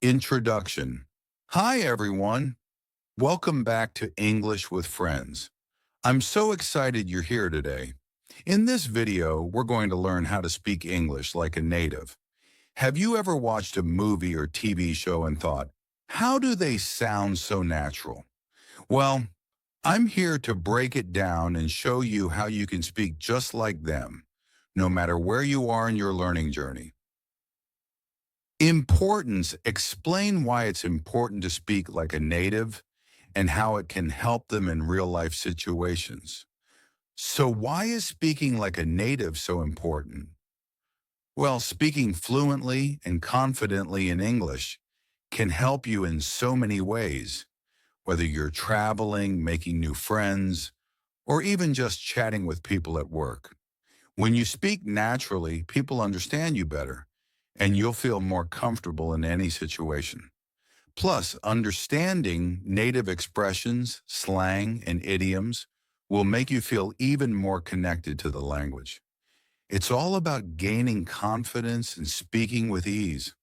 Introduction. Hi, everyone. Welcome back to English with Friends. I'm so excited you're here today. In this video, we're going to learn how to speak English like a native. Have you ever watched a movie or TV show and thought, how do they sound so natural? Well, I'm here to break it down and show you how you can speak just like them, no matter where you are in your learning journey. Importance. Explain why it's important to speak like a native and how it can help them in real-life situations. So why is speaking like a native so important? Well, speaking fluently and confidently in English can help you in so many ways, whether you're traveling, making new friends, or even just chatting with people at work. When you speak naturally, people understand you better, and you'll feel more comfortable in any situation. Plus, understanding native expressions, slang, and idioms will make you feel even more connected to the language. It's all about gaining confidence and speaking with ease.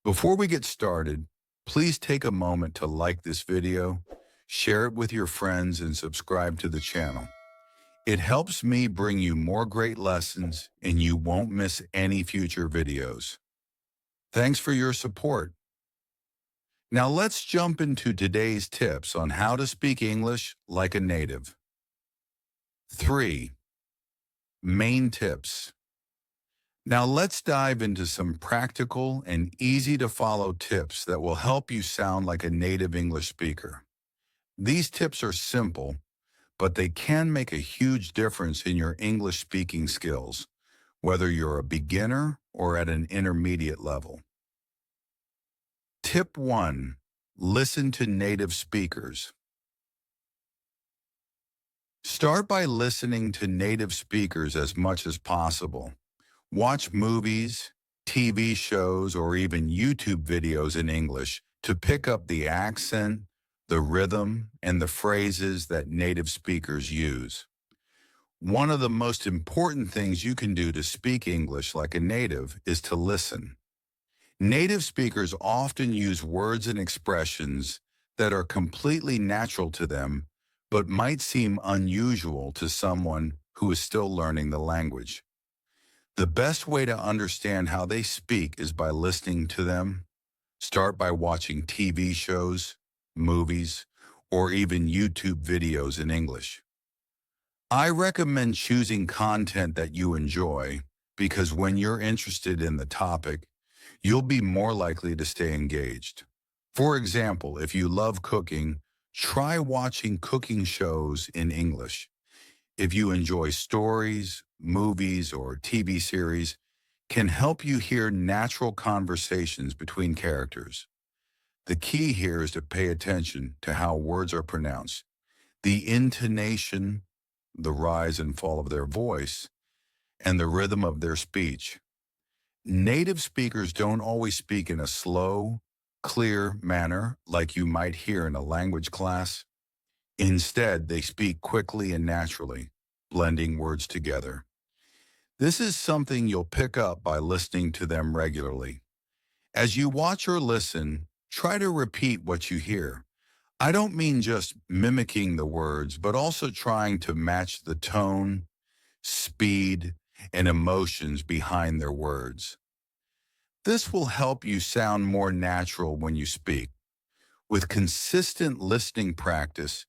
Before we get started, please take a moment to like this video, share it with your friends, and subscribe to the channel. It helps me bring you more great lessons, and you won't miss any future videos. Thanks for your support. Now let's jump into today's tips on how to speak English like a native. 3. Main tips. Now let's dive into some practical and easy to follow tips that will help you sound like a native English speaker. These tips are simple, but they can make a huge difference in your English speaking skills, whether you're a beginner or at an intermediate level. Tip 1. Listen to native speakers. Start by listening to native speakers as much as possible. Watch movies, TV shows, or even YouTube videos in English to pick up the accent, the rhythm, and the phrases that native speakers use. One of the most important things you can do to speak English like a native is to listen. Native speakers often use words and expressions that are completely natural to them, but might seem unusual to someone who is still learning the language. The best way to understand how they speak is by listening to them. Start by watching TV shows, movies, or even YouTube videos in English. I recommend choosing content that you enjoy because when you're interested in the topic, you'll be more likely to stay engaged. For example, if you love cooking, try watching cooking shows in English. If you enjoy stories, movies, or TV series, can help you hear natural conversations between characters. The key here is to pay attention to how words are pronounced, the intonation, the rise and fall of their voice, and the rhythm of their speech. Native speakers don't always speak in a slow, clear manner like you might hear in a language class. Instead, they speak quickly and naturally, blending words together. This is something you'll pick up by listening to them regularly. As you watch or listen, try to repeat what you hear. I don't mean just mimicking the words, but also trying to match the tone, speed, and emotions behind their words. This will help you sound more natural when you speak. With consistent listening practice,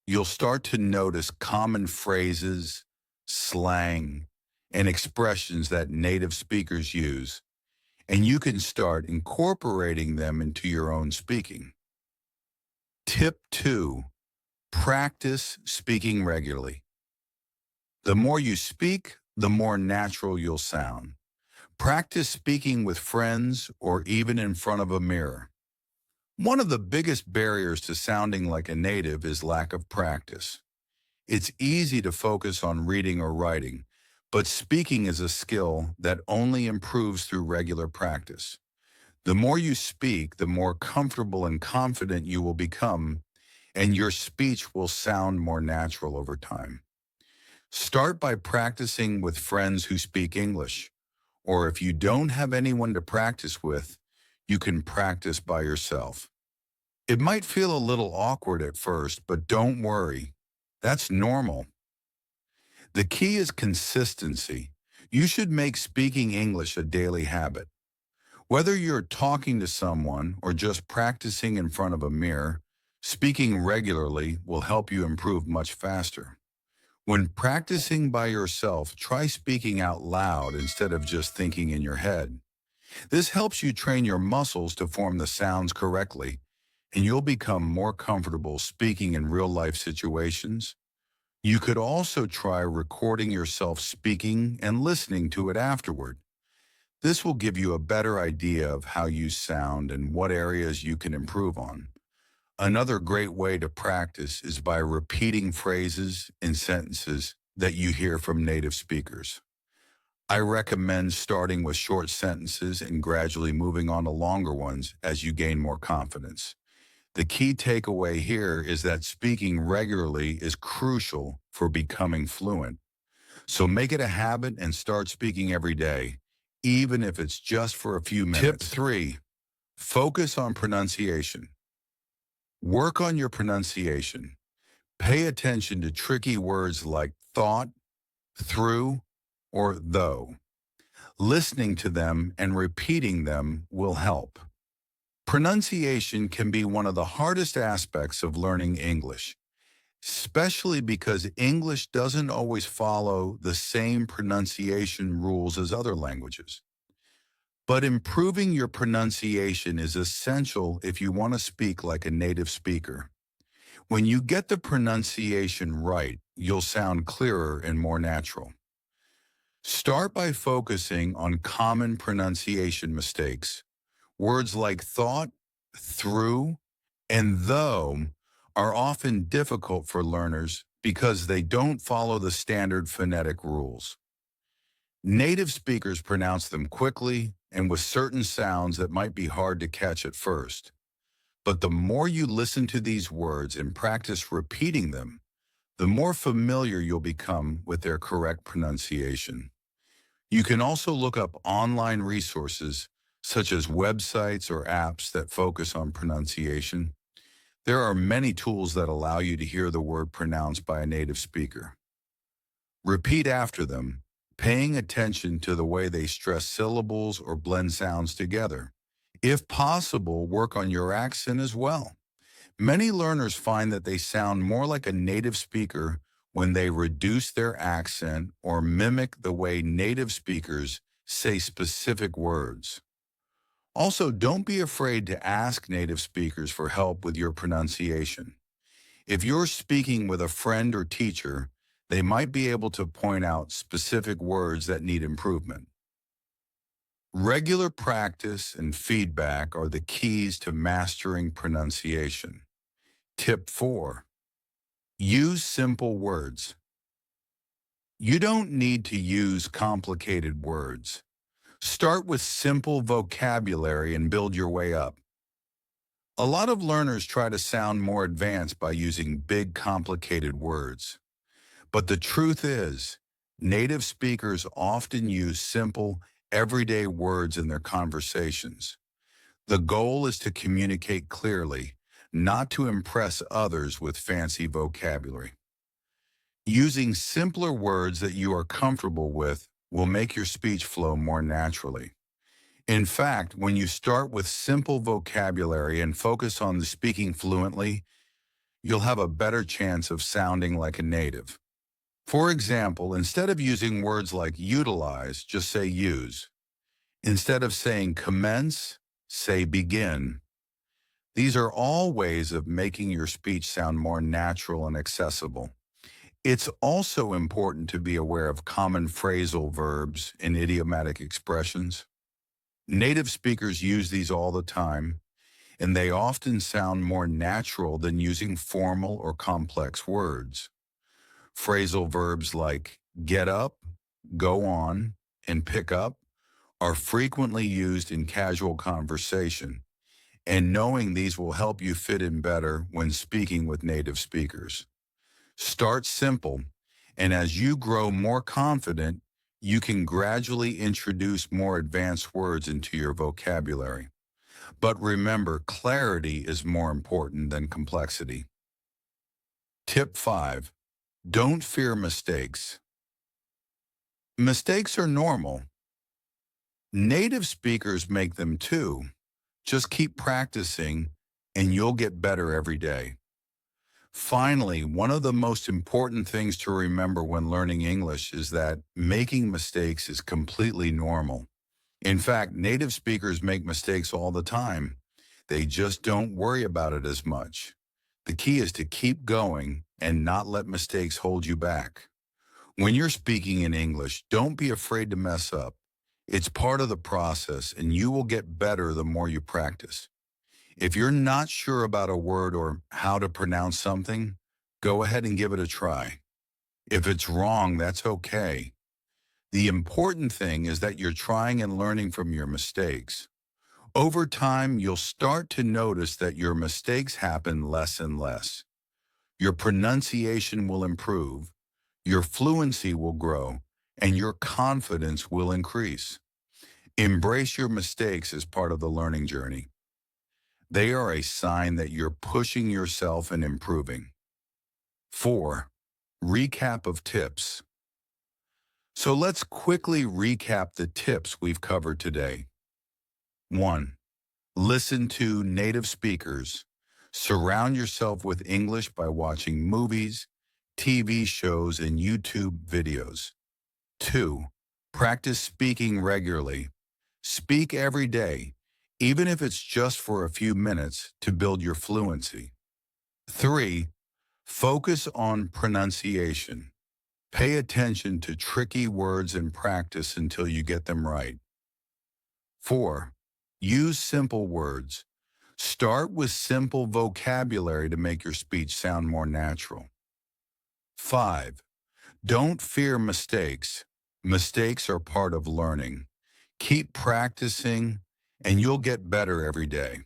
you'll start to notice common phrases, slang, and expressions that native speakers use, and you can start incorporating them into your own speaking. Tip 2. Practice speaking regularly. The more you speak, the more natural you'll sound. Practice speaking with friends or even in front of a mirror. One of the biggest barriers to sounding like a native is lack of practice. It's easy to focus on reading or writing, but speaking is a skill that only improves through regular practice. The more you speak, the more comfortable and confident you will become, and your speech will sound more natural over time. Start by practicing with friends who speak English, or if you don't have anyone to practice with, you can practice by yourself. It might feel a little awkward at first, but don't worry. That's normal. The key is consistency. You should make speaking English a daily habit. Whether you're talking to someone or just practicing in front of a mirror, speaking regularly will help you improve much faster. When practicing by yourself, try speaking out loud instead of just thinking in your head. This helps you train your muscles to form the sounds correctly, and you'll become more comfortable speaking in real-life situations. You could also try recording yourself speaking and listening to it afterward. This will give you a better idea of how you sound and what areas you can improve on. Another great way to practice is by repeating phrases and sentences that you hear from native speakers. I recommend starting with short sentences and gradually moving on to longer ones as you gain more confidence. The key takeaway here is that speaking regularly is crucial for becoming fluent. So make it a habit and start speaking every day, even if it's just for a few minutes. Tip 3. Focus on pronunciation. Work on your pronunciation. Pay attention to tricky words like thought, through, or though. Listening to them and repeating them will help. Pronunciation can be one of the hardest aspects of learning English, especially because English doesn't always follow the same pronunciation rules as other languages. But improving your pronunciation is essential if you want to speak like a native speaker. When you get the pronunciation right, you'll sound clearer and more natural. Start by focusing on common pronunciation mistakes. Words like thought, through, and though are often difficult for learners because they don't follow the standard phonetic rules. Native speakers pronounce them quickly and with certain sounds that might be hard to catch at first. But the more you listen to these words and practice repeating them, the more familiar you'll become with their correct pronunciation. You can also look up online resources such as websites or apps that focus on pronunciation. There are many tools that allow you to hear the word pronounced by a native speaker. Repeat after them, paying attention to the way they stress syllables or blend sounds together. If possible, work on your accent as well. Many learners find that they sound more like a native speaker when they reduce their accent or mimic the way native speakers say specific words. Also, don't be afraid to ask native speakers for help with your pronunciation. If you're speaking with a friend or teacher, they might be able to point out specific words that need improvement. Regular practice and feedback are the keys to mastering pronunciation. Tip 4. Use simple words. You don't need to use complicated words. Start with simple vocabulary and build your way up. A lot of learners try to sound more advanced by using big, complicated words. But the truth is, native speakers often use simple, everyday words in their conversations. The goal is to communicate clearly, not to impress others with fancy vocabulary. Using simpler words that you are comfortable with will make your speech flow more naturally. In fact, when you start with simple vocabulary and focus on the speaking fluently, you'll have a better chance of sounding like a native. For example, instead of using words like utilize, just say use. Instead of saying commence, say begin. These are all ways of making your speech sound more natural and accessible. It's also important to be aware of common phrasal verbs and idiomatic expressions. Native speakers use these all the time, and they often sound more natural than using formal or complex words. Phrasal verbs like get up, go on, and pick up are frequently used in casual conversation, and knowing these will help you fit in better when speaking with native speakers. Start simple, and as you grow more confident, you can gradually introduce more advanced words into your vocabulary. But remember, clarity is more important than complexity. Tip 5. Don't fear mistakes. Mistakes are normal. Native speakers make them too. Just keep practicing and you'll get better every day. Finally, one of the most important things to remember when learning English is that making mistakes is completely normal. In fact, native speakers make mistakes all the time. They just don't worry about it as much. The key is to keep going and not let mistakes hold you back. When you're speaking in English, don't be afraid to mess up. It's part of the process, and you will get better the more you practice. If you're not sure about a word or how to pronounce something, go ahead and give it a try. If it's wrong, that's okay. The important thing is that you're trying and learning from your mistakes. Over time, you'll start to notice that your mistakes happen less and less. Your pronunciation will improve, your fluency will grow, and your confidence will increase. Embrace your mistakes as part of the learning journey. They are a sign that you're pushing yourself and improving. 4. Recap of tips. So let's quickly recap the tips we've covered today. 1. Listen to native speakers. Surround yourself with English by watching movies, TV shows, and YouTube videos. 2. Practice speaking regularly. Speak every day, even if it's just for a few minutes, to build your fluency. 3. Focus on pronunciation. Pay attention to tricky words and practice until you get them right. 4. Use simple words. Start with simple vocabulary to make your speech sound more natural. 5. Don't fear mistakes. Mistakes are part of learning. Keep practicing, and you'll get better every day.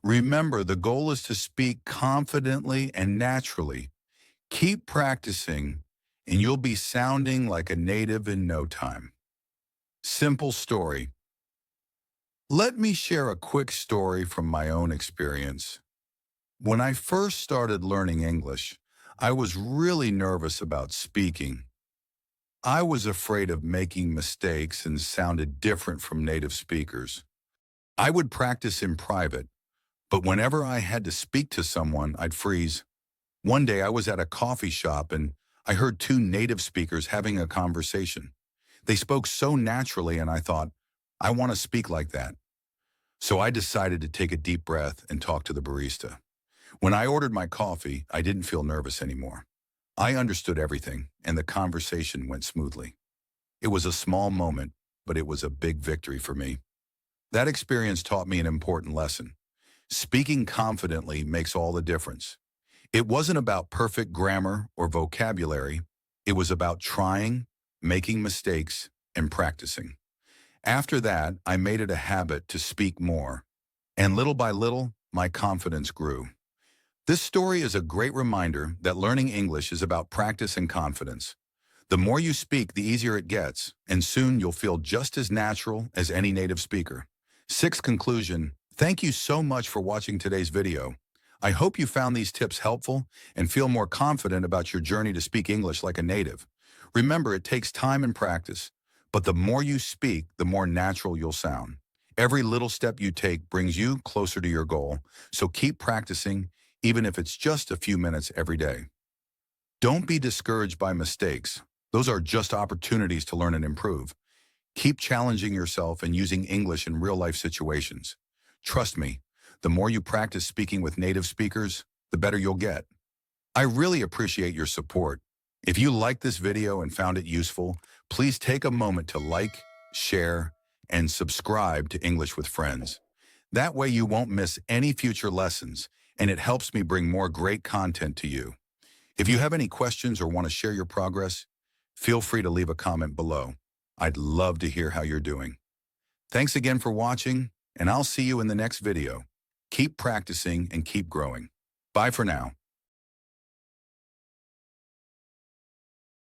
Remember, the goal is to speak confidently and naturally. Keep practicing, and you'll be sounding like a native in no time. Simple story. Let me share a quick story from my own experience. When I first started learning English, I was really nervous about speaking. I was afraid of making mistakes and sounded different from native speakers. I would practice in private, but whenever I had to speak to someone, I'd freeze. One day I was at a coffee shop and I heard two native speakers having a conversation. They spoke so naturally and I thought, I want to speak like that. So I decided to take a deep breath and talk to the barista. When I ordered my coffee, I didn't feel nervous anymore. I understood everything, and the conversation went smoothly. It was a small moment, but it was a big victory for me. That experience taught me an important lesson. Speaking confidently makes all the difference. It wasn't about perfect grammar or vocabulary. It was about trying, making mistakes, and practicing. After that, I made it a habit to speak more, and little by little, my confidence grew. This story is a great reminder that learning English is about practice and confidence. The more you speak, the easier it gets, and soon you'll feel just as natural as any native speaker. 6th conclusion, thank you so much for watching today's video. I hope you found these tips helpful and feel more confident about your journey to speak English like a native. Remember, it takes time and practice, but the more you speak, the more natural you'll sound. Every little step you take brings you closer to your goal, so keep practicing, even if it's just a few minutes every day. Don't be discouraged by mistakes. Those are just opportunities to learn and improve. Keep challenging yourself and using English in real-life situations. Trust me, the more you practice speaking with native speakers, the better you'll get. I really appreciate your support. If you liked this video and found it useful, please take a moment to like, share, and subscribe to English with Friends. That way you won't miss any future lessons, and it helps me bring more great content to you. If you have any questions or want to share your progress, feel free to leave a comment below. I'd love to hear how you're doing. Thanks again for watching, and I'll see you in the next video. Keep practicing and keep growing. Bye for now.